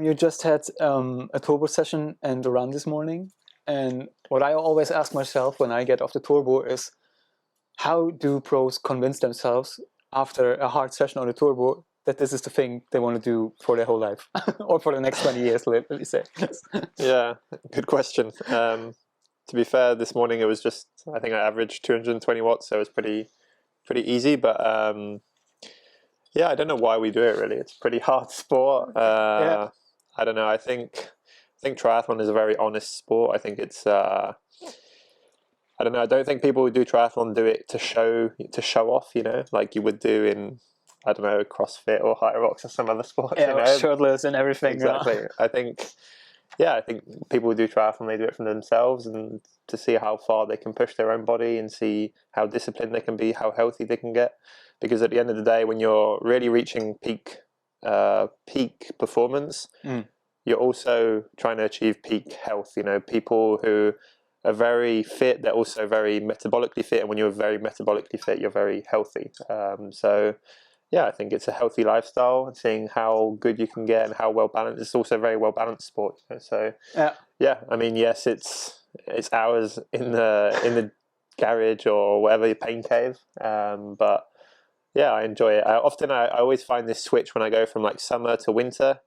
you just had a turbo session and a run this morning. And what I always ask myself when I get off the turbo is, how do pros convince themselves after a hard session on the turbo that this is the thing they want to do for their whole life or for the next 20 years, let me say? Yeah, good question. To be fair, this morning it was just, I think I averaged 220 watts, so it was pretty easy. But yeah, I don't know why we do it really. It's a pretty hard sport. Yeah. I don't know. I think triathlon is a very honest sport. I think it's I don't know. I don't think people who do triathlon do it to show off, you know, like you would do in, I don't know, CrossFit or High Rocks or some other sports. Yeah, you know? shirtless and everything. Exactly. I think people who do triathlon, they do it for themselves and to see how far they can push their own body and see how disciplined they can be, how healthy they can get. Because at the end of the day, when you're really reaching peak performance, you're also trying to achieve peak health. You know, people who are very fit, they're also very metabolically fit, and when you're very metabolically fit, you're very healthy. So yeah, I think it's a healthy lifestyle, and seeing how good you can get and how well balanced. It's also a very well balanced sport. You know? So yeah, I mean, yes, it's hours in the garage or whatever, your pain cave, but yeah, I enjoy it. I always find this switch when I go from like summer to winter.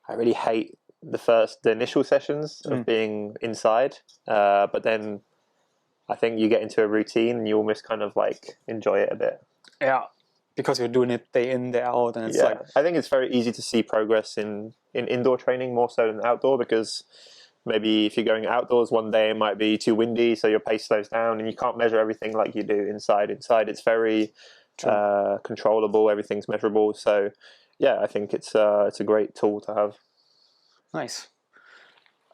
I really hate the initial sessions of being inside, but then I think you get into a routine and you almost kind of like enjoy it a bit. Yeah, because you're doing it day in, day out, and it's like, I think it's very easy to see progress in indoor training more so than outdoor, because maybe if you're going outdoors one day it might be too windy, so your pace slows down and you can't measure everything like you do inside. It's very controllable, everything's measurable. So yeah, I think it's a great tool to have. Nice.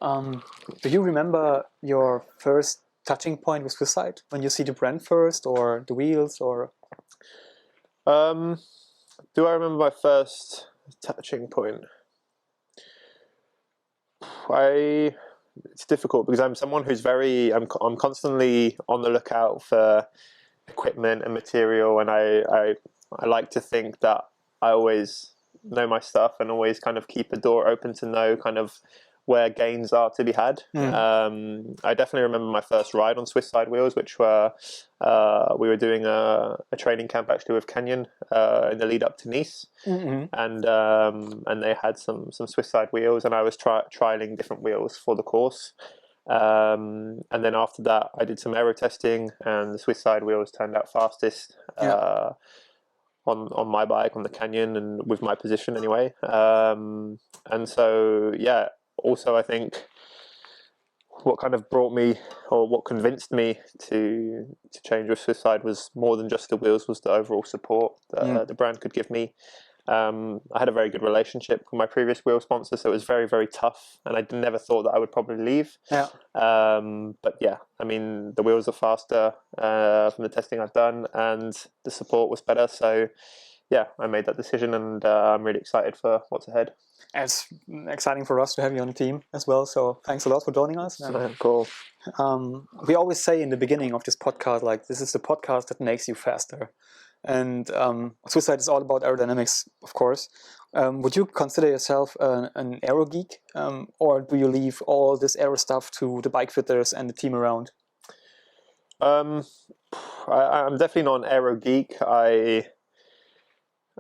Do you remember your first touching point with InSide, when you see the brand first, or the wheels, or? Do I remember my first touching point? It's difficult because I'm someone who's I'm constantly on the lookout for equipment and material, and I like to think that I always know my stuff and always kind of keep a door open to know kind of where gains are to be had. I definitely remember my first ride on InSide wheels, which were we were doing a training camp actually with Canyon in the lead up to Nice, and they had some InSide wheels, and I was trialing different wheels for the course. And then after that, I did some aero testing, and the InSide wheels turned out fastest on my bike, on the Canyon, and with my position anyway. And so yeah. Also, I think what kind of brought me, or what convinced me to change with InSide was more than just the wheels, was the overall support that the brand could give me. I had a very good relationship with my previous wheel sponsor, so it was very, very tough, and I never thought that I would probably leave. But yeah, I mean, the wheels are faster from the testing I've done, and the support was better. So yeah, I made that decision, and I'm really excited for what's ahead. It's exciting for us to have you on the team as well. So thanks a lot for joining us. Cool. We always say in the beginning of this podcast, like, this is the podcast that makes you faster. And InSide is all about aerodynamics, of course. Would you consider yourself an aero geek, or do you leave all this aero stuff to the bike fitters and the team around? I'm definitely not an aero geek.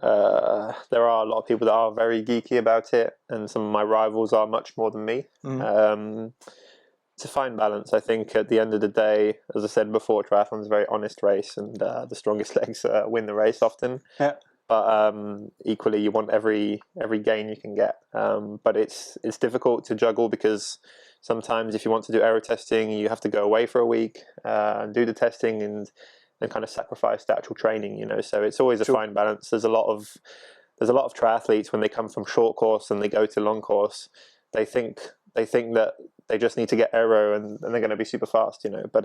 There are a lot of people that are very geeky about it, and some of my rivals are much more than me. It's a fine balance. I think at the end of the day, as I said before, triathlon is a very honest race, and the strongest legs win the race often. But equally, you want every gain you can get. But it's difficult to juggle, because sometimes if you want to do aero testing, you have to go away for a week and do the testing and kind of sacrifice the actual training, you know. So it's always a fine balance. There's a lot of triathletes, when they come from short course and they go to long course, they think that they just need to get aero and they're going to be super fast, you know. But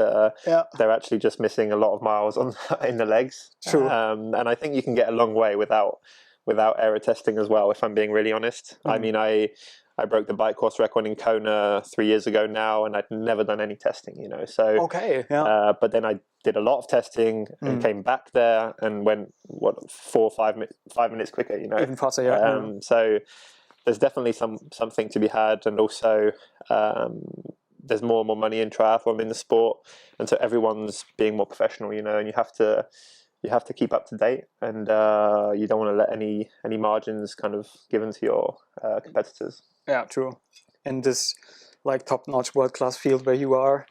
they're actually just missing a lot of miles in the legs. And I think you can get a long way without aero testing as well, if I'm being really honest. I mean, I broke the bike course record in Kona 3 years ago now, and I'd never done any testing, you know. So but then I did a lot of testing and came back there and went 4 or 5 minutes quicker, you know. Even faster, yeah. So there's definitely something to be had, and also there's more and more money in triathlon in the sport, and so everyone's being more professional, and you have to keep up to date, and you don't want to let any margins kind of given to your competitors. Yeah, true. In this like top-notch world-class field where you are,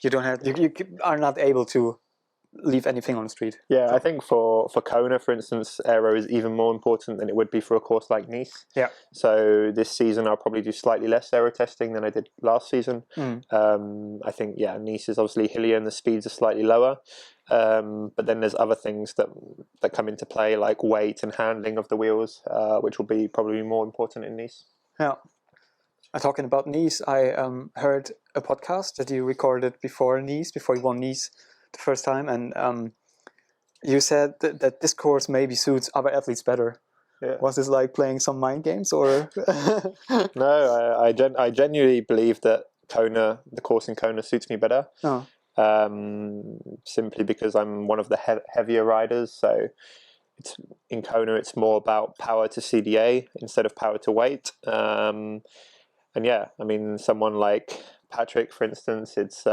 you don't have you are not able to leave anything on the street. Yeah, I think for Kona, for instance, aero is even more important than it would be for a course like Nice. Yeah. So this season I'll probably do slightly less aero testing than I did last season. I think, Nice is obviously hillier and the speeds are slightly lower. But then there's other things that come into play, like weight and handling of the wheels, which will be probably more important in Nice. Yeah. Talking about Nice, I heard a podcast that you recorded before Nice, before you won Nice the first time, and you said that this course maybe suits other athletes better. Yeah. Was this like playing some mind games, or? No, I genuinely believe that the course in Kona suits me better. Oh. Simply because I'm one of the heavier riders, so in Kona it's more about power to CDA instead of power to weight. And yeah, I mean, someone like Patrick, for instance, it's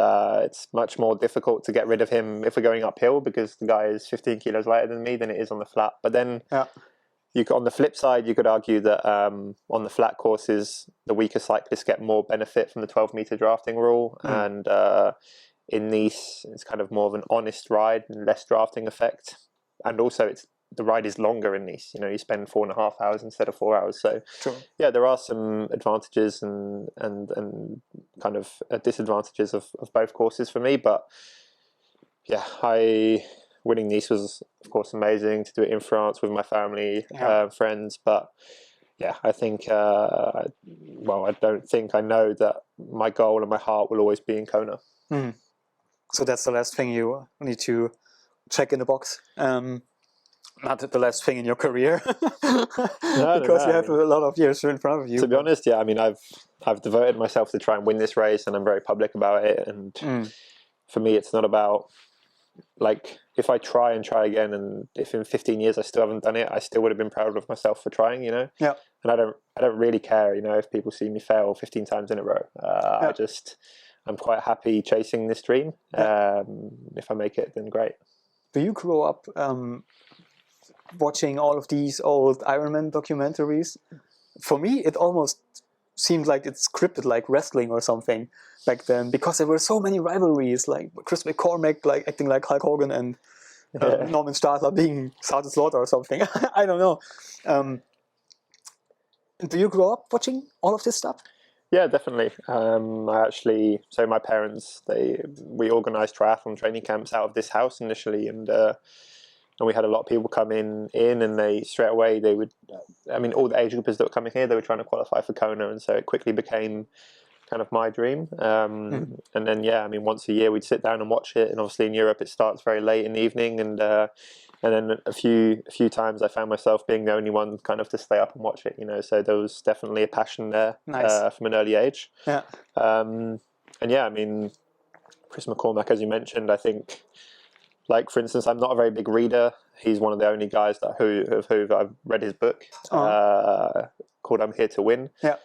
much more difficult to get rid of him if we're going uphill, because the guy is 15 kilos lighter than me than it is on the flat. But then on the flip side, you could argue that on the flat courses, the weaker cyclists get more benefit from the 12-meter drafting rule. And in Nice, it's kind of more of an honest ride and less drafting effect. And also the ride is longer in Nice. You spend 4.5 hours instead of 4 hours. So yeah, there are some advantages and kind of disadvantages of both courses for me. But yeah, winning Nice was of course amazing, to do it in France with my family, friends. But yeah, I think I don't think I know that my goal and my heart will always be in Kona. So that's the last thing you need to check in the box. Not the last thing in your career, because you have a lot of years in front of you. To be honest, yeah, I mean, I've devoted myself to try and win this race, and I'm very public about it. And for me, it's not about, like, if I try again, and if in 15 years I still haven't done it, I still would have been proud of myself for trying. Yeah. And I don't really care, if people see me fail 15 times in a row. I'm quite happy chasing this dream. If I make it, then great. Do you grow up watching all of these old Ironman documentaries? For me, it almost seemed like it's scripted, like wrestling or something back then, because there were so many rivalries, like Chris McCormack like acting like Hulk Hogan, and Norman Stadler being Sergeant Slaughter or something. I don't know. Do you grow up watching all of this stuff? Yeah, definitely. So my parents, we organised triathlon training camps out of this house initially, and we had a lot of people come in, and they straight away all the age groupers that were coming here, they were trying to qualify for Kona, and so it quickly became kind of my dream. And then once a year we'd sit down and watch it, and obviously in Europe it starts very late in the evening, and then a few times I found myself being the only one kind of to stay up and watch it. So there was definitely a passion there. Nice. From an early age. Yeah. And yeah, I mean, Chris McCormack, as you mentioned, I think, like, for instance, I'm not a very big reader. He's one of the only guys who I've read his book called "I'm Here to Win." Yeah.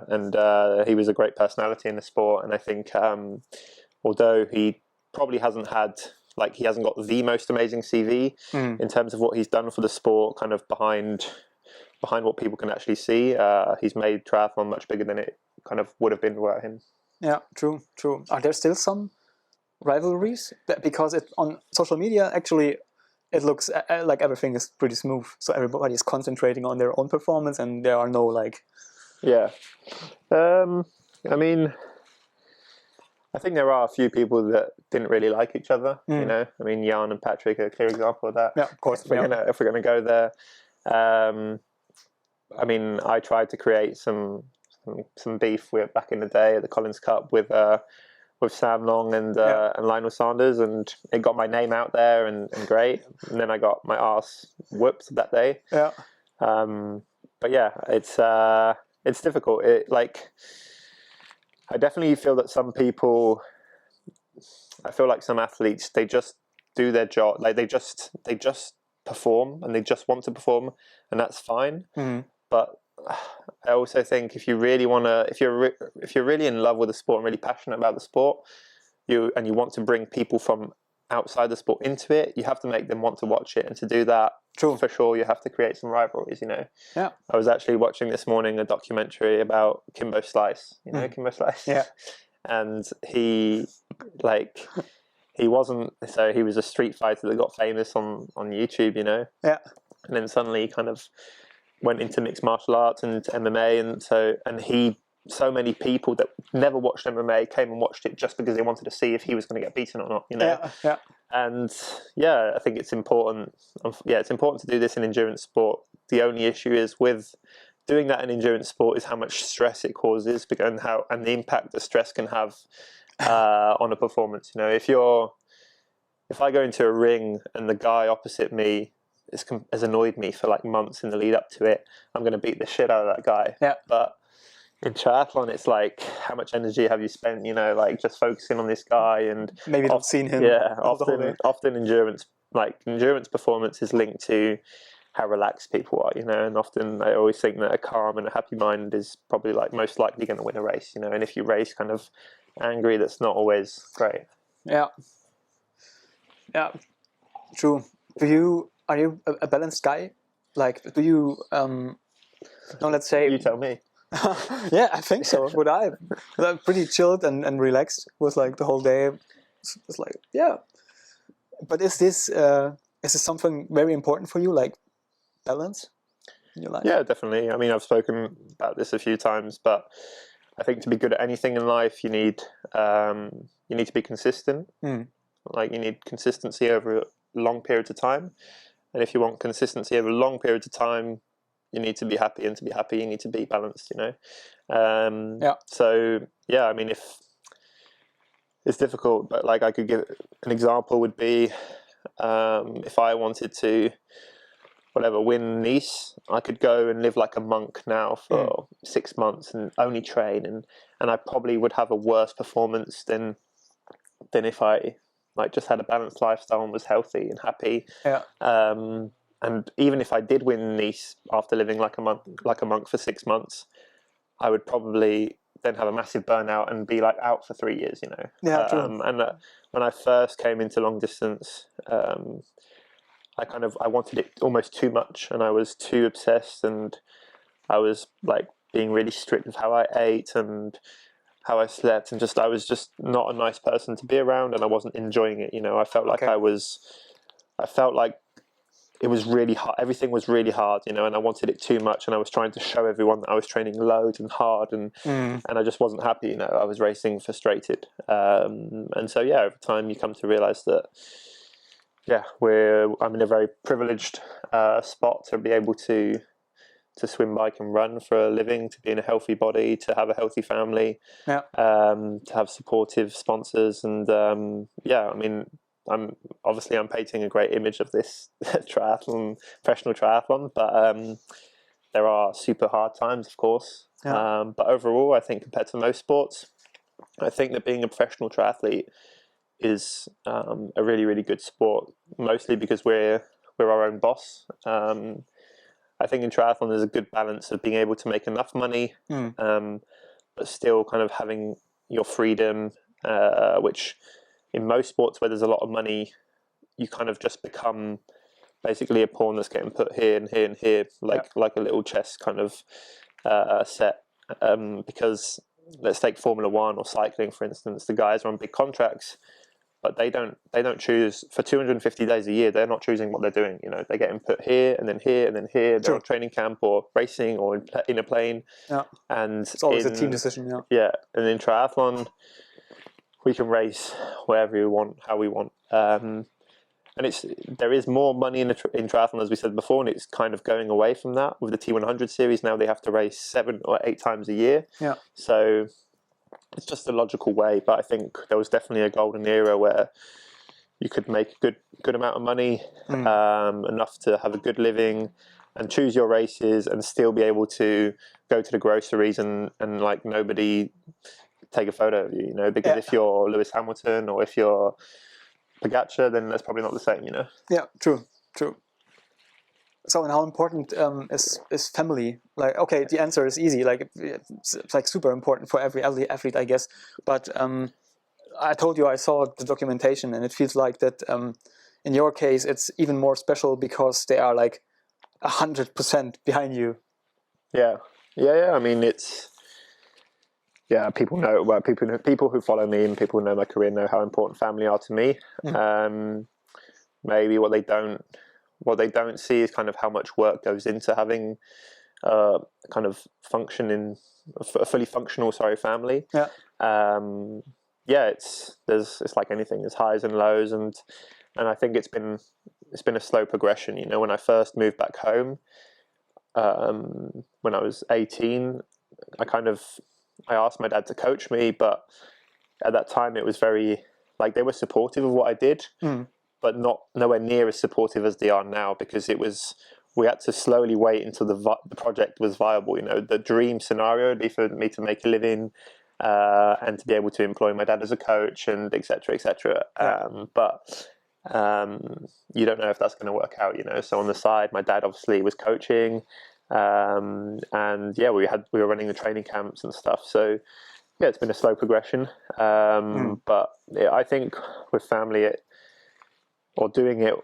And he was a great personality in the sport, and I think although he probably hasn't got the most amazing CV in terms of what he's done for the sport, kind of behind what people can actually see, he's made triathlon much bigger than it kind of would have been without him. Yeah, true. Are there still some rivalries? Because on social media, actually, it looks like everything is pretty smooth. So everybody is concentrating on their own performance, and there are no like... Yeah. I mean, I think there are a few people that didn't really like each other. I mean, Jan and Patrick are a clear example of that. Yeah, of course. If we're gonna go there, I mean, I tried to create some beef back in the day at the Collins Cup with Sam Long and Lionel Sanders, and it got my name out there, and great. And then I got my ass whooped that day. Yeah. But yeah, it's difficult. I definitely feel that some people, I feel like some athletes, they just do their job, like they just perform, and they just want to perform, and that's fine. but I also think if you really want to, if you're really in love with the sport and really passionate about the sport, you want to bring people from outside the sport into it, you have to make them want to watch it, and to do that, for sure, you have to create some rivalries. Yeah. I was actually watching this morning a documentary about Kimbo Slice. You know Kimbo Slice? Yeah. And he wasn't, so he was a street fighter that got famous on YouTube, Yeah. and then suddenly he kind of went into mixed martial arts and into MMA, and so many people that never watched MMA came and watched it just because they wanted to see if he was going to get beaten or not, Yeah. And I think it's important. It's important to do this in endurance sport. The only issue is with doing that in endurance sport is how much stress it causes, and the impact that stress can have on a performance. If I go into a ring and the guy opposite me has annoyed me for like months in the lead up to it, I'm going to beat the shit out of that guy. Yeah. But in triathlon, it's like, how much energy have you spent, like just focusing on this guy, and maybe not seen him. Yeah, often endurance performance is linked to how relaxed people are, and often I always think that a calm and a happy mind is probably like most likely going to win a race, and if you race kind of angry, that's not always great. Yeah. True. Are you a balanced guy? Like, do you let's say, you tell me. Yeah, I think so. Would I? I'm pretty chilled and relaxed with like the whole day. It's like, yeah. But is this something very important for you, like balance in your life? Yeah, definitely. I mean, I've spoken about this a few times, but I think to be good at anything in life, you need to be consistent. Like, you need consistency over long periods of time, and if you want consistency over long periods of time, you need to be happy, and to be happy, you need to be balanced. So I mean, if it's difficult, but like I could give an example would be if I wanted to win Nice, I could go and live like a monk now for 6 months and only train, and I probably would have a worse performance than if I like just had a balanced lifestyle and was healthy and happy. Yeah. And even if I did win Nice after living like a monk for 6 months, I would probably then have a massive burnout and be like out for 3 years. Yeah, true. And when I first came into long distance, I wanted it almost too much, and I was too obsessed, and I was like being really strict with how I ate and how I slept, and I was just not a nice person to be around, and I wasn't enjoying it. I felt like I felt like it was really hard. Everything was really hard, and I wanted it too much, and I was trying to show everyone that I was training loads and hard, and I just wasn't happy. I was racing frustrated, and so over time you come to realize that I'm in a very privileged spot to be able to swim, bike, and run for a living, to be in a healthy body, to have a healthy family, to have supportive sponsors, and I mean, I'm painting a great image of this professional triathlon, but there are super hard times, of course. But overall, I think compared to most sports, I think that being a professional triathlete is a really, really good sport, mostly because we're our own boss. I think in triathlon there's a good balance of being able to make enough money, but still kind of having your freedom, which in most sports where there's a lot of money, you kind of just become basically a pawn that's getting put here and here and here, like a little chess kind of set. Because let's take Formula One or cycling, for instance. The guys are on big contracts, but they don't choose for 250 days a year. They're not choosing what they're doing. They're getting put here and then here and then here. They're on training camp or racing or in a plane. And it's always a team decision. And in triathlon, we can race wherever we want, how we want. And there is more money in triathlon, as we said before, and it's kind of going away from that with the T100 series. Now they have to race 7 or 8 times a year. So it's just a logical way. But I think there was definitely a golden era where you could make a good amount of money, enough to have a good living and choose your races, and still be able to go to the groceries and like nobody take a photo of you, because if you're Lewis Hamilton or if you're Pogacar, then that's probably not the same, Yeah, true. So, and how important is family? Like, okay, the answer is easy. Like, it's like super important for every athlete, I guess. But I told you I saw the documentation, and it feels like that. In your case, it's even more special because they are like 100% behind you. Yeah. I mean, it's people know. Well, people who follow me and people who know my career know how important family are to me. Maybe what they don't see is kind of how much work goes into having kind of a fully functional family. It's like anything, there's highs and lows, and I think it's been a slow progression. You know, when I first moved back home, when I was 18, I asked my dad to coach me, but at that time it was very, like, they were supportive of what I did, but nowhere near as supportive as they are now, because we had to slowly wait until the project was viable. You know, the dream scenario would be for me to make a living and to be able to employ my dad as a coach, and et cetera, et cetera. But you don't know if that's going to work out, you know. So on the side, my dad obviously was coaching, and we were running the training camps and stuff. So yeah, it's been a slow progression. But I think with family, or doing it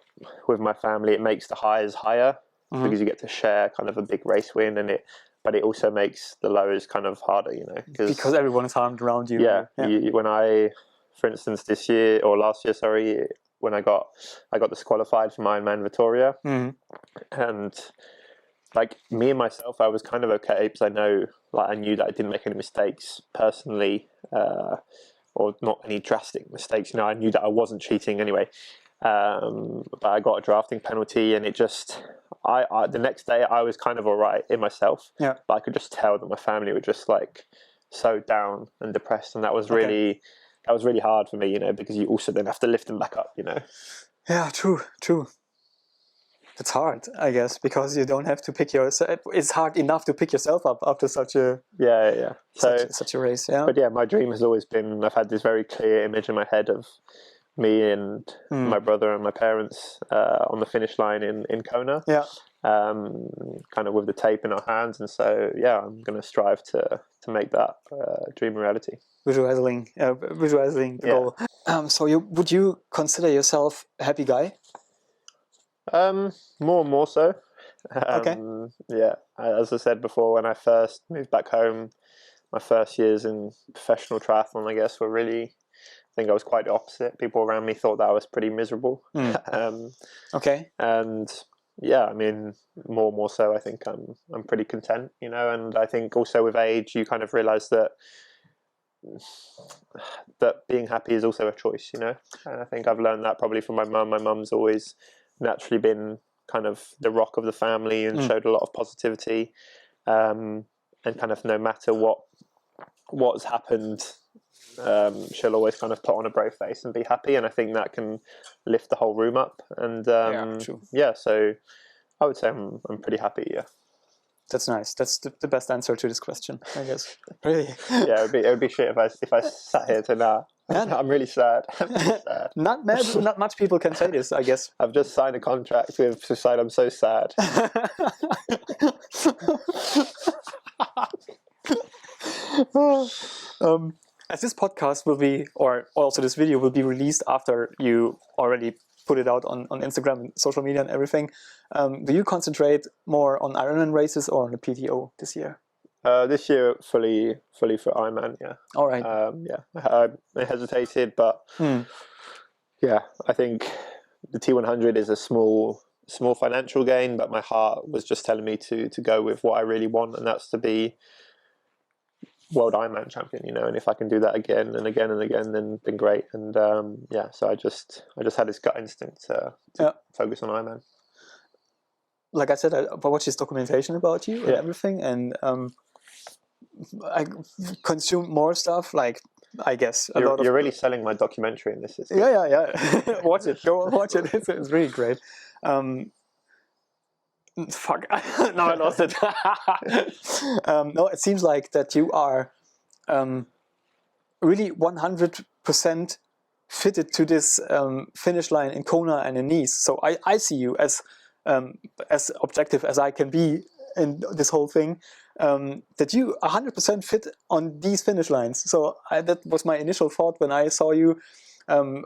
with my family, it makes the highs higher, because you get to share kind of a big race win, but it also makes the lows kind of harder, you know, because everyone is harmed around you. When for instance, this year or last year, sorry, when I got disqualified from Ironman Victoria, and like, me and myself, I was kind of okay, because I knew that I didn't make any mistakes personally, or not any drastic mistakes. You know, I knew that I wasn't cheating anyway. But I got a drafting penalty, and it just, the next day I was kind of all right in myself, but I could just tell that my family were just like so down and depressed, and that was really hard for me, you know, because you also then have to lift them back up, you know. Yeah, true. It's hard, I guess, because you don't have to pick yourself. It's hard enough to pick yourself up after such a such a race. But yeah, my dream has always been, I've had this very clear image in my head of me and my brother and my parents on the finish line in Kona, kind of with the tape in our hands. And so I'm going to strive to make that dream a reality. Visualizing the goal. So would you consider yourself a happy guy? More and more so. Okay. Yeah, as I said before, when I first moved back home, my first years in professional triathlon, I guess, were really, I think I was quite the opposite. People around me thought that I was pretty miserable. Okay. And yeah, I mean, more and more so, I think I'm pretty content, you know. And I think also with age, you kind of realize that being happy is also a choice, you know. And I think I've learned that probably from my mum. My mum's always naturally been kind of the rock of the family, and showed a lot of positivity, and kind of no matter what's happened, she'll always kind of put on a brave face and be happy, and I think that can lift the whole room up. And so I would say I'm pretty happy. That's nice. That's the best answer to this question, I guess. Really. Yeah, it would be shit if I sat here to now. I'm really sad. Not much people can say this, I guess. I've just signed a contract with Society. I'm so sad. As this podcast will be, or also this video will be released after you already put it out on Instagram and social media and everything, do you concentrate more on Ironman races or on the PTO this year? This year, fully for Ironman. Yeah. All right. I hesitated, but I think the T100 is a small financial gain, but my heart was just telling me to go with what I really want, and that's to be world Ironman champion, you know. And if I can do that again and again and again, then great. And so I just had this gut instinct to focus on Ironman. Like I said, I watched this documentation about you and everything, and I consumed more stuff. Like, I guess you're really selling my documentary in this. Yeah. Watch it. Go watch it. It's really great. Fuck. No, I lost it. No, it seems like that you are really 100% fitted to this finish line in Kona and in Nice. So I see you as as objective as I can be in this whole thing, that you 100% fit on these finish lines. So that was my initial thought when I saw you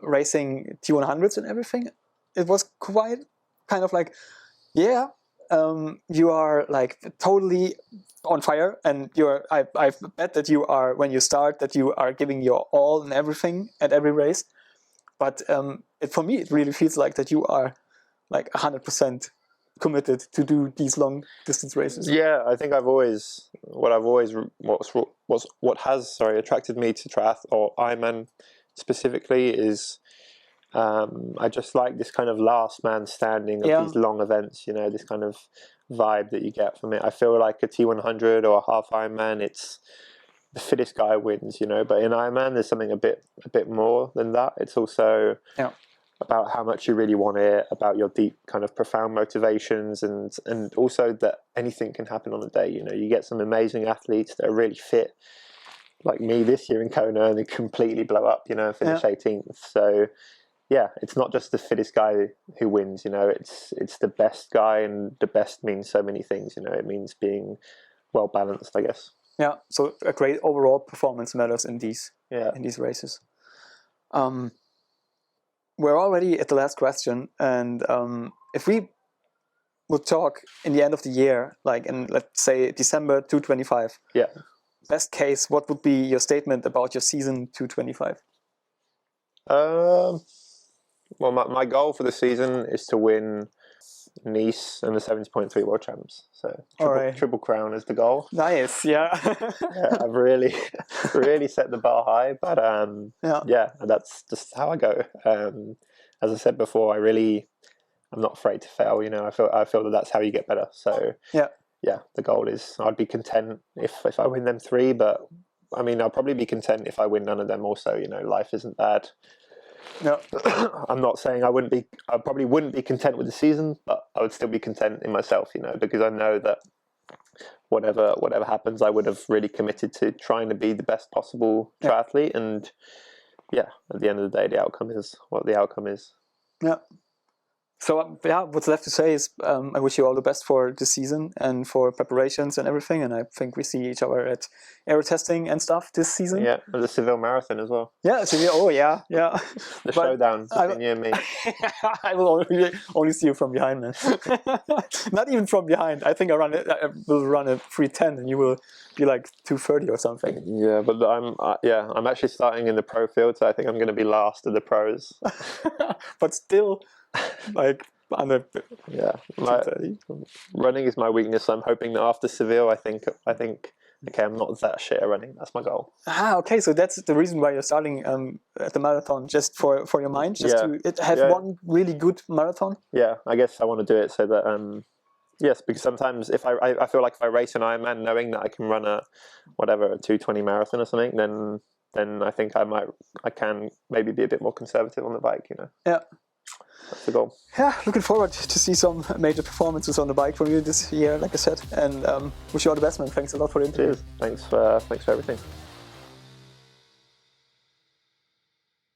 racing T100s and everything. It was quite kind of like, yeah, you are like totally on fire, and I bet that you are, when you start, that you are giving your all and everything at every race. But for me, it really feels like that you are like 100% committed to do these long distance races. Yeah, I think what has attracted me to triathlon or Ironman specifically is I just like this kind of last man standing of these long events, this kind of vibe that you get from it. I feel like a T100 or a half Ironman, it's the fittest guy wins, but in Ironman there's something a bit more than that. It's also about how much you really want it, about your deep kind of profound motivations, and also that anything can happen on the day. You get some amazing athletes that are really fit, like me this year in Kona, and they completely blow up, finish 18th. So yeah, it's not just the fittest guy who wins, it's the best guy, and the best means so many things, it means being well balanced, I guess. Yeah, so a great overall performance matters in these races. We're already at the last question, and if we would talk in the end of the year, like in, let's say, December 2025, best case, what would be your statement about your season 2025? Well, my goal for the season is to win Nice and the 70.3 World Champs. So triple crown is the goal. Nice, yeah. I've really set the bar high, but that's just how I go. As I said before, I'm not afraid to fail. I feel that that's how you get better. So the goal is I'd be content if I win them 3, but I mean I'll probably be content if I win none of them also. Life isn't bad. No, I'm not saying I probably wouldn't be content with the season, but I would still be content in myself, because I know that whatever happens, I would have really committed to trying to be the best possible triathlete, and at the end of the day, the outcome is what the outcome is. Yeah. So what's left to say is I wish you all the best for this season and for preparations and everything. And I think we see each other at aero testing and stuff this season. Yeah, and the Seville Marathon as well. Yeah, Seville. Oh yeah. The showdown between you and me. I will only see you from behind, man. Not even from behind. I think I will run a 3:10, and you will be like 2:30 or something. Yeah, but I'm actually starting in the pro field, so I think I'm going to be last of the pros. But still. Like running is my weakness. So I'm hoping that after Seville, I think okay, I'm not that shit at running. That's my goal. Okay, so that's the reason why you're starting at the marathon, just for your mind, just to have one really good marathon. Yeah, I guess I want to do it so that yes, because sometimes if I feel like if I race an Ironman, knowing that I can run a 2:20 marathon or something, then I think I can maybe be a bit more conservative on the bike. Yeah. That's the goal. Yeah, looking forward to see some major performances on the bike from you this year, like I said, and wish you all the best, man. Thanks a lot for the interview. Cheers. Thanks for everything.